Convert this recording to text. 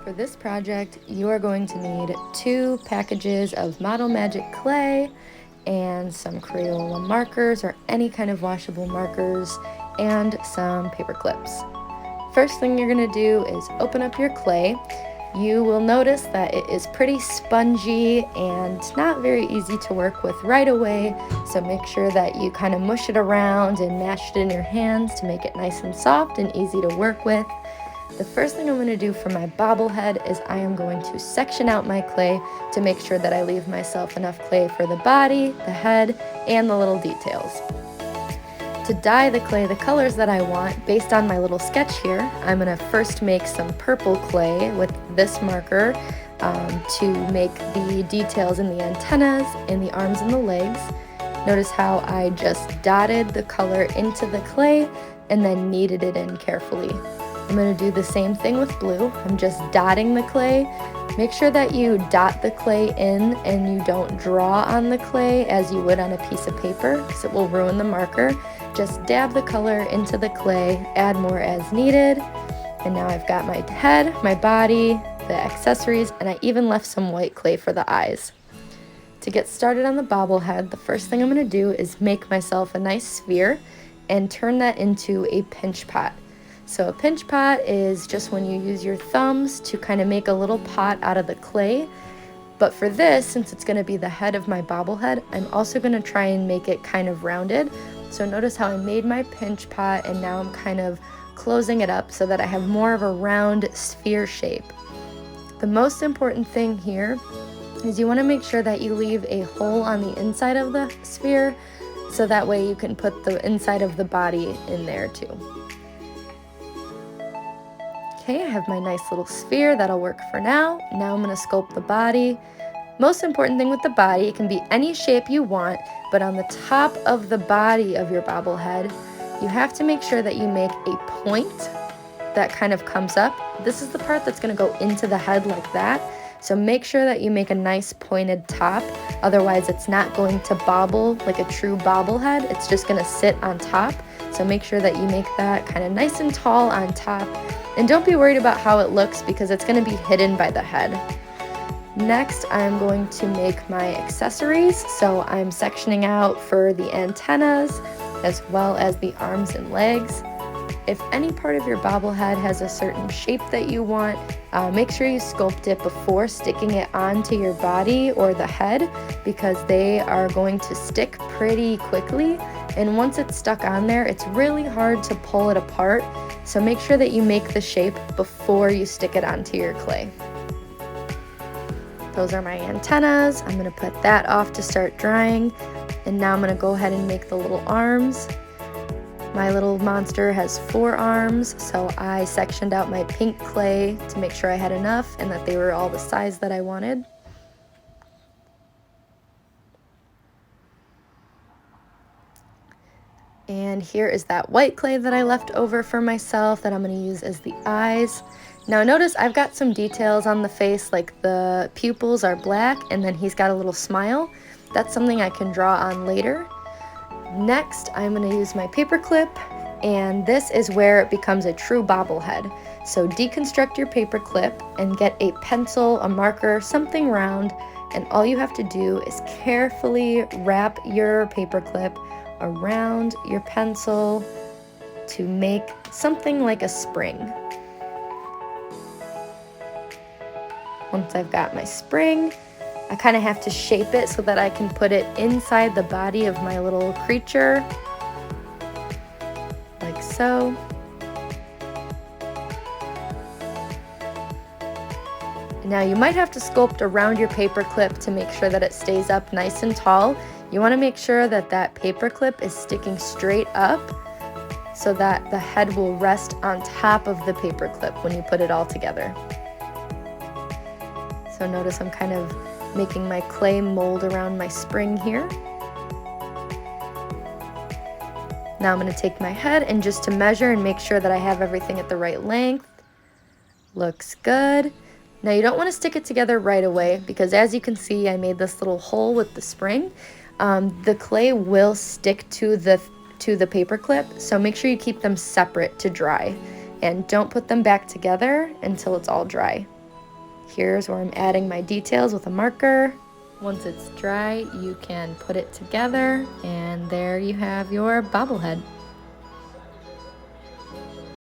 For this project, you are going to need 2 packages of Model Magic clay and some Crayola markers or any kind of washable markers and some paper clips. First thing you're going to do is open up your clay. You will notice that it is pretty spongy and not very easy to work with right away, so make sure that you kind of mush it around and mash it in your hands to make it nice and soft and easy to work with. The first thing I'm going to do for my bobblehead is I am going to section out my clay to make sure that I leave myself enough clay for the body, the head, and the little details. To dye the clay the colors that I want, based on my little sketch here, I'm going to first make some purple clay with this marker to make the details in the antennas, in the arms and the legs. Notice how I just dotted the color into the clay and then kneaded it in carefully. I'm going to do the same thing with blue. I'm just dotting the clay. Make sure that you dot the clay in and you don't draw on the clay as you would on a piece of paper because it will ruin the marker. Just dab the color into the clay, add more as needed. And now I've got my head, my body, the accessories, and I even left some white clay for the eyes. To get started on the bobblehead, the first thing I'm going to do is make myself a nice sphere and turn that into a pinch pot. So a pinch pot is just when you use your thumbs to kind of make a little pot out of the clay. But for this, since it's going to be the head of my bobblehead, I'm also going to try and make it kind of rounded. So notice how I made my pinch pot and now I'm kind of closing it up so that I have more of a round sphere shape. The most important thing here is you want to make sure that you leave a hole on the inside of the sphere so that way you can put the inside of the body in there too. Okay, I have my nice little sphere, that'll work for now. Now I'm going to sculpt the body. Most important thing with the body, it can be any shape you want, but on the top of the body of your bobblehead, you have to make sure that you make a point that kind of comes up. This is the part that's going to go into the head like that. So make sure that you make a nice pointed top, otherwise it's not going to bobble like a true bobblehead, it's just going to sit on top. So make sure that you make that kind of nice and tall on top. And don't be worried about how it looks because it's going to be hidden by the head. Next, I'm going to make my accessories. So I'm sectioning out for the antennas as well as the arms and legs. If any part of your bobblehead has a certain shape that you want, make sure you sculpt it before sticking it onto your body or the head because they are going to stick pretty quickly. And once it's stuck on there, it's really hard to pull it apart. So make sure that you make the shape before you stick it onto your clay. Those are my antennas. I'm going to put that off to start drying. And now I'm going to go ahead and make the little arms. My little monster has 4 arms, so I sectioned out my pink clay to make sure I had enough and that they were all the size that I wanted. And here is that white clay that I left over for myself that I'm going to use as the eyes. Now notice I've got some details on the face, like the pupils are black and then he's got a little smile. That's something I can draw on later. Next, I'm going to use my paper clip, and this is where it becomes a true bobblehead. So deconstruct your paper clip and get a pencil, a marker, something round, and all you have to do is carefully wrap your paper clip around your pencil to make something like a spring. Once I've got my spring, I kind of have to shape it so that I can put it inside the body of my little creature, like so. Now you might have to sculpt around your paper clip to make sure that it stays up nice and tall. You want to make sure that that paper clip is sticking straight up so that the head will rest on top of the paper clip when you put it all together. So notice I'm kind of making my clay mold around my spring here. Now I'm going to take my head and just to measure and make sure that I have everything at the right length. Looks good. Now you don't want to stick it together right away because as you can see I made this little hole with the spring. The clay will stick to the paper clip, so make sure you keep them separate to dry and don't put them back together until it's all dry. Here's where I'm adding my details with a marker. Once it's dry, you can put it together, and there you have your bobblehead.